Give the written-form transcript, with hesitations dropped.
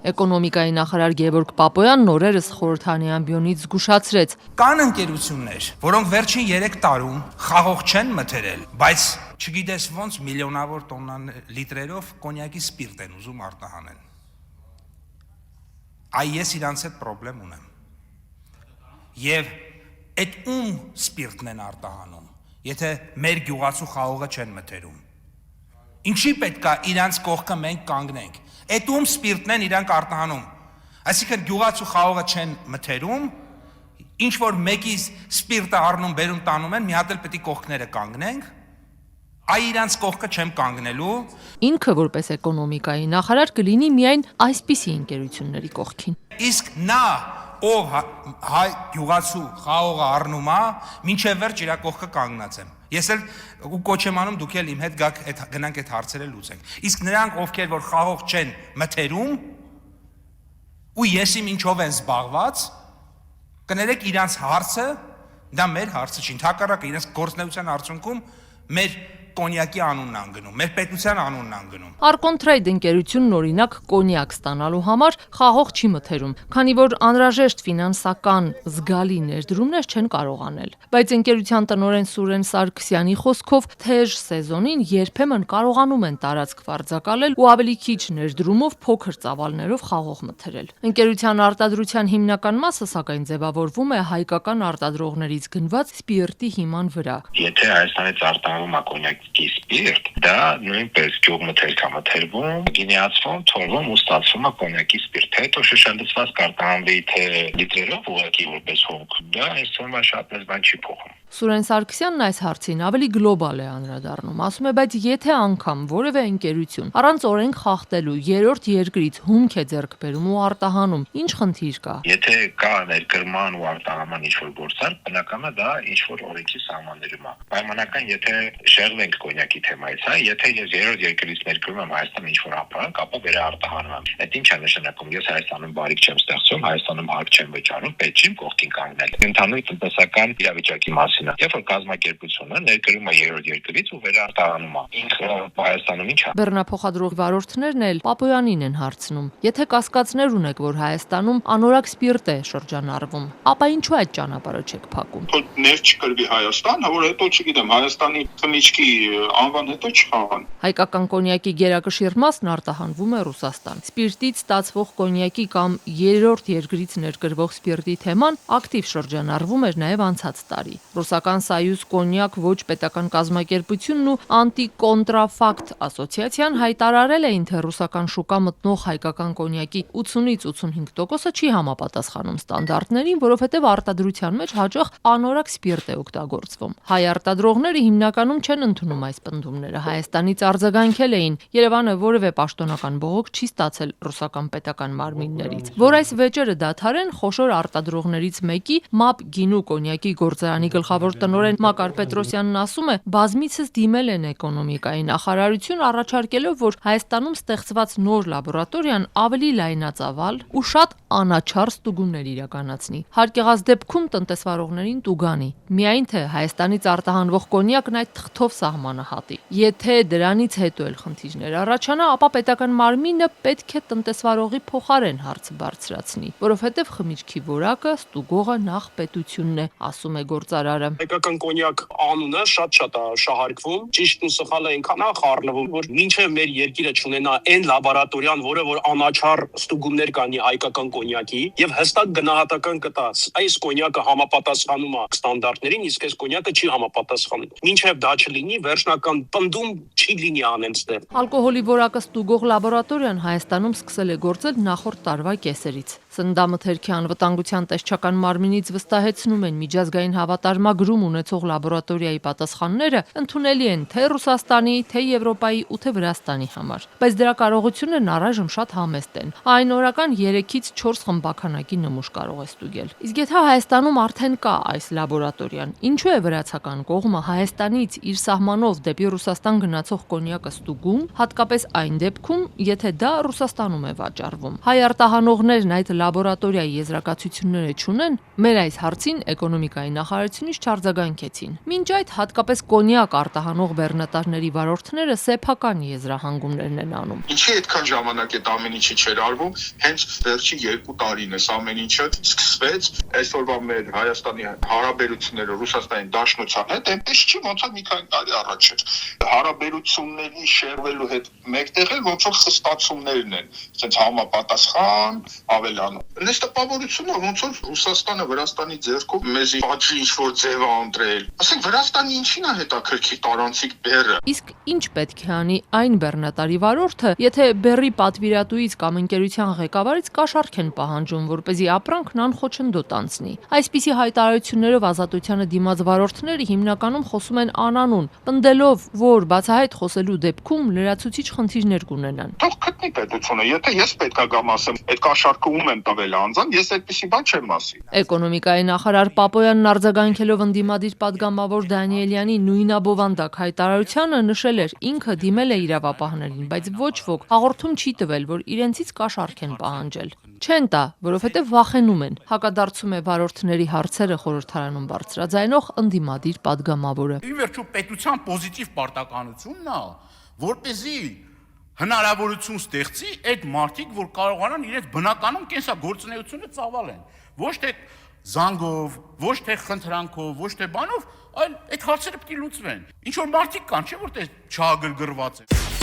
Էկոնոմիկայի նախարար Գևորգ Պապոյանն օրերս խորհրդանի ամբիոնից զգուշացրեց. Կան ընկերություններ, որոնք վերջին 3 տարում խաղող չեն մթերել, բայց չգիտես ոնց միլիոնավոր լիտրերով կոնյակի սպիրտ են ուզում արտահանել։ Այ ես իրանց հետ խնդրեմ ունեմ։ Եվ այդ ում սպիրտն են արտահանում, եթե մեր գյուղացու խաղողը չեն մթերում։ Ինչի պետք է իրանց կողքը մենք կանգնենք։ Այդ ում սպիրտն են իրանք արտահանում։ Այսինքն գյուղացու խաղողը չեն մթերում, ինչ որ մեկի սպիրտը առնում, բերում տանում են, մի հատ էլ պետք է կողքները կանգնենք։ Այ իրանց կողքը չեմ կանգնելու։ Ինքը որպես էկոնոմիկայի նախարար կլինի միայն այսպիսի ընկերությունների կողքին։ Իսկ նա, ով հայ գյուղացու խաղողը առնում է, մինչև վերջ իր կողքը կանգնած եմ։ Ես էլ ու կոչ եմ անում, դուք էլ իմ հետ գնանք այդ հարցերը լուծենք։ Իսկ նրանք, ովքեր որ խաղող չեն մթերում, ու ես իմ ինչով են զբաղված, կներեք իրանց հարցը, դա մեր հարցը չի, ընդհակառակը իրենց գործունեության արդյունքում մեր կոնյակի անունն անգնում, մեր պետության անունն անգնում։ Arcontrade ընկերությունն օրինակ կոնյակ ստանալու համար խաղող չի մթերում, քանի որ անհրաժեշտ ֆինանսական զգալի ներդրումներ չեն կարող անել։ Բայց ընկերության տնօրեն Սուրեն Սարգսյանի խոսքով թեժ սեզոնին երբեմն կարողանում են տարածք վարձակալել ու ավելի քիչ ներդրումով փոքր ծավալներով խաղող մթերել։ Ընկերության արտադրության հիմնական մասը սակայն ձևավորվում է հայկական արտադրողներից գնված սպիրտի հիման վրա։ Եթե Հայաստանից արտահանվում է կոնյակի սպիրտ, դա նույնպես գյուղմթերք է մթերվում, գինեացվում, թորվում ու ստացվում է կոնյակի սպիրտ։ Հետո շշալցված կարտահանվի թե լիտրերով ուղղակի որպես հող, դա այս թվում է շատ մեծ բան չի փոխում։ Սուրեն Սարգսյանն այս հարցին ավելի գլոբալ է անդրադառնում, ասում է, բայց եթե անգամ որևէ ընկերություն առանց օրենք խախտելու երրորդ երկրից հումք է ձեռք բերում ու արտահանում, ինչ խնդիր կա։ Եթե կա ներկրման ու արտահանման ինչ-որ գործար, բնականաբար դա ինչ-որ օրենքի սահմաններում է։ Պայմանական, եթե շեղվենք կոնյակի թեմայից, եթե ես երրորդ երկրից ներկրում եմ Հայաստան ինչ-որ ապրանք, ապա վերարտահանում եմ։ Այդ ինչ է նշանակում։ Ես Հայաստանում բարիք չեմ ստեղծում, Հայաստանում հարկ չեմ վճարում, պետք չի կողքին կանգնել։ Ընդհանուր տնտեսական իրավիճակի մասին Երբ որ կազմակերպությունը ներկրում է երրորդ երկրից ու վերարտահանում է, ինքը Հայաստանում ինչ է։ Բեռնափոխադրող վարորդներն էլ Պապոյանին են հարցնում. եթե կասկածներ ունեք, որ Հայաստանում անորակ սպիրտ է շրջանառվում, ապա ինչու այդ ճանապարհը չեք փակում։ Թող ներ չկրվի Հայաստան, որ հետո չգիտեմ, Հայաստանի խմիչքի անվան հետո չխաղան։ Հայկական կոնյակի գերակշիռ մասն արտահանվում է Ռուսաստան։ Սպիրտից ստացվող կոնյակի կամ երրորդ երկրից ներկրվող սպիրտի թեման ակտիվ շրջանառվում էր նաև անցած տարի։ Ռուսական Սայուզ կոնյակ ոչ պետական կազմակերպությունն ու Անտիկոնտրաֆակտ ասոցիացիան հայտարարել էին, թե ռուսական շուկա մտնող հայկական կոնյակի 80-ից 85%-ը չի համապատասխանում ստանդարտներին, որովհետև արտադրության մեջ հաճախ անորակ սպիրտ է օգտագործվում։ Հայ արտադրողները հիմնականում չեն ընդունում այս պնդումները, Հայաստանից արձագանքել էին, Երևանը որևէ պաշտոնական բողոք չի ստացել ռուսական պետական մարմիններից։ Որ այս վեճերը դադարեն, խոշոր արտադրողներից մեկի ՄԱՊ գինու կոնյակի գործարանի գլխավոր տնօրեն Մակար Պետրոսյանն ասում է, բազմիցս դիմել են էկոնոմիկայի նախարարություն առաջարկելով, որ Հայաստանում ստեղծված նոր լաբորատորիան ավելի լայնածավալ ու շատ անաչառ ստուգումներ իրականացնի։ Հարկ եղած դեպքում տնտեսվարողներին տուգանի։ Միայն թե Հայաստանից արտահանվող կոնյակն այդ թղթով սահմանահատի։ Եթե դրանից հետո էլ խնդիրներ առաջանա, ապա պետական մարմինը պետք է տնտեսվարողի փոխարեն հարցը բարձրացնի, որովհետև խմիչքի որակը ստուգողը նախ պետությունն է, ասում է գործարարը։ Հայկական կոնյակ անունը շատ-շատ է շահարկվում, ճիշտ ու սխալը այնքան է խառնվում, որ մինչև մեր երկիրը չունենա այն լաբորատորիան, որը որ անաչառ ստուգումներ կանի հայկական կոնյակի եւ հստակ գնահատական կտա, այս կոնյակը համապատասխանում է ստանդարտներին, իսկ այս կոնյակը չի համապատասխանում։ Մինչև դա չլինի, վերջնական պնդում չի լինի անենց դեր։ Ալկոհոլի որակը ստուգող լաբորատորիան Հայաստանում սկսել է գործել նախորդ տարվա կեսերից։ Սննդամթերքի անվտանգության տեսչական մարմինից վստահեցնում են միջազգային հավատարմագրում ունեցող լաբորատորիայի պատասխանները ընդունելի են թե Ռուսաստանի, թե Եվրոպայի ու թե Վրաստանի համար։ Բայց դրա կարողություններն առայժմ շատ համեստ են։ Այն օրական 3-ից 4 խմբականակի նմուշ կարող է ստուգել։ Իսկ եթե Հայաստանում արդեն կա այս լաբորատորիան, ինչու է վրացական կողմը Հայաստանից իր սահմանով դեպի Ռուսաստան գնացող կոնյակը ստուգում, հատկապես այն դեպքում, եթե դա Ռուսաստանում է վաճառվում։ Հայ արտահանողներն այդ լաբորատորիայի եզրակացությունները չունեն, մեր այս հարցին էկոնոմիկայի նախարարությունից չարձագանքեցին։ Մինչ այդ հատկապես կոնյակ արտահանող բեռնատարների վարորդները սեփական եզրահանգումներն են անում։ Ինչի այդքան ժամանակ այդ ամեն ինչը չէր արվում, հենց վերջի 2 տարին էս ամեն ինչը սկսվեց, այսօրվա մեր Հայաստանի հարաբերությունները Ռուսաստանի Դաշնության հետ այնպես չի, ոնց որ մի քանի տարի առաջ էր։ Հարաբերությունների շերվելու հետ մեկտեղ էլ ոնց որ խստացումներն են, այսպես համապատասխան ավելանում։ Այս տպավորությունը ոնց որ Ռուսաստանը Վրաստանի ձեռքով մեզի պատժի ինչ-որ ձև է ընտրել։ Ասենք Վրաստանի ինչին է հետաքրքիր տարանցիկ բեռը։ Իսկ ինչ պետք է անի այն բեռնատարի վարորդը, եթե բեռի պատվիրատուից կամ ընկերության ղեկավարից կաշառք են պահանջում, որպեսզի ապրանքն անխոչնդոտ անցնի։ Այսպիսի հայտարարություններով ազատությանը դիմաց վարորդները հիմնականում խոսում են անանուն, պնդելով, որ բացահայտ խոսելու դեպքում լրացուցիչ խնդիրներ կունենան։ Թող գտնի պետությունը, եթե ես պետքա գամ ասեմ, այդ կաշառքը ում եմ տվել անձան, ես այդպեսի բան չեմ ասի։ Էկոնոմիկայի նախարար Պապոյանն արձագանքելով ընդդիմադիր պատգամավոր Դանիելյանի նույնաբովանդակ հայտարարությանը նշել էր, ինքը դիմել է իրավապահներին, բայց ոչ ոք հաղորդում չի տվել, որ իրենցից կաշառք են պահանջել։ Չեն տա, որովհետև վախենում են, հակադարձում է վարորդների հարցերը խորհրդարանում բարձրաձայնող ընդդիմադիր պատգամավորը։ Ի վերջո պետության պոզիտիվ պարտականությունն է, որպեսզի հնարավորություն ստեղծի այդ մարդիկ, որ կարողանան իրենց բնականում կենսագործունեությունը ծավալեն, ոչ թե զանգով, ոչ թե խնդրանքով, ոչ թե բանով, այլ այդ հարցերը պետք է լուծվեն։ Ինչ որ մարդիկ կան, չէ՞ որ չհագրգռված են։